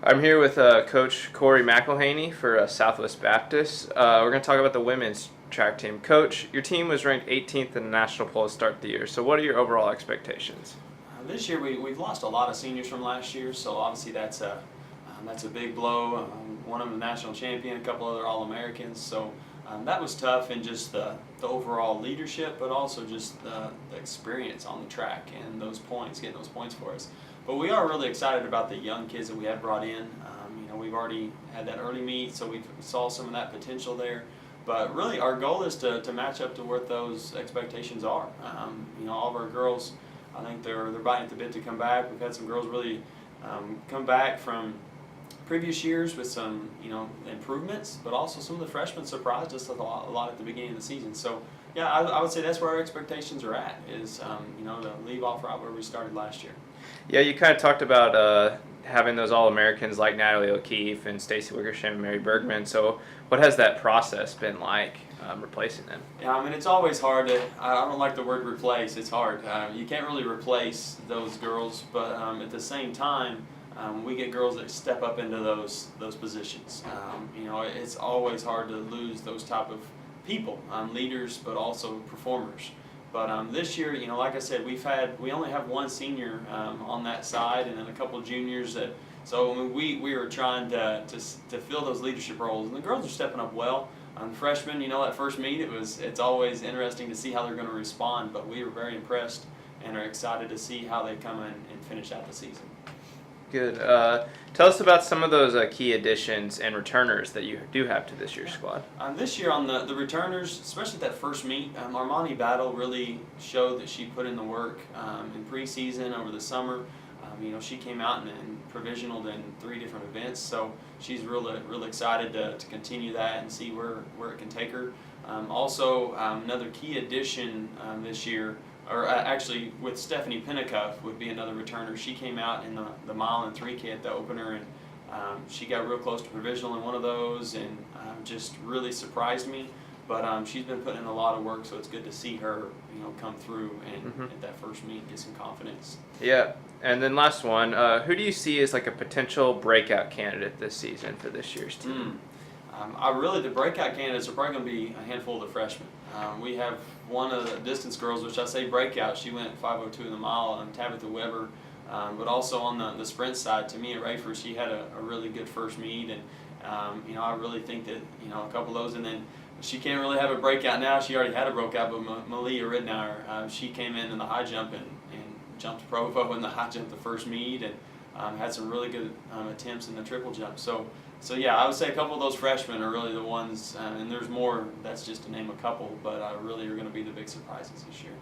I'm here with Coach Corey McElhaney for Southwest Baptist. We're going to talk about the women's track team. Coach, your team was ranked 18th in the national poll to start the year. So, what are your overall expectations? This year we've lost a lot of seniors from last year, so obviously that's a big blow. One of them a national champion, a couple other All-Americans, so that was tough in just the overall leadership, but also just the experience on the track and those points, getting those points for us. But we are really excited about the young kids that we have brought in. We've already had that early meet, so we saw some of that potential there. But really, our goal is to match up to what those expectations are. All of our girls, I think they're biting at the bit to come back. We've had some girls really come back from previous years with some improvements, but also some of the freshmen surprised us a lot at the beginning of the season. So yeah, I would say that's where our expectations are at, is to leave off right where we started last year. Yeah, you kind of talked about having those All-Americans like Natalie O'Keefe and Stacey Wickersham and Mary Bergman. So what has that process been like, replacing them? Yeah, it's always hard to, I don't like the word replace, it's hard. You can't really replace those girls, but at the same time, we get girls that step up into those positions. It's always hard to lose those type of people, leaders, but also performers. But this year, like I said, we only have one senior on that side, and then a couple of juniors. So we were trying to fill those leadership roles, and the girls are stepping up well. Freshmen, that first meet, it's always interesting to see how they're going to respond. But we were very impressed and are excited to see how they come in and finish out the season. Good. Tell us about some of those key additions and returners that you do have to this year's squad. This year on the returners, especially that first meet, Armani Battle really showed that she put in the work in preseason over the summer. She came out and provisionaled in 3 different events, so she's really excited to continue that and see where it can take her. Also, another key addition this year, or actually with Stephanie Pennicuff would be another returner. She came out in the mile and 3K at the opener, and she got real close to provisional in one of those, and just really surprised me. But she's been putting in a lot of work, so it's good to see her, come through and at that first meet get some confidence. Yeah, and then last one, who do you see as like a potential breakout candidate this season for this year's team? The breakout candidates are probably going to be a handful of the freshmen. We have one of the distance girls, which I say breakout. She went 5:02 in the mile, Tabitha Weber. But also on the sprint side, Tamia Rafer, she had a really good first meet, and I really think that a couple of those, and then she can't really have a breakout now. She already had a breakout, but Malia Ridnour, she came in the high jump and jumped Provo in the high jump the first meet, and had some really good attempts in the triple jump. So yeah, I would say a couple of those freshmen are really the ones, and there's more. That's just to name a couple, but really are going to be the big surprises this year.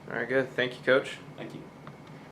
All right, good. Thank you, Coach. Thank you.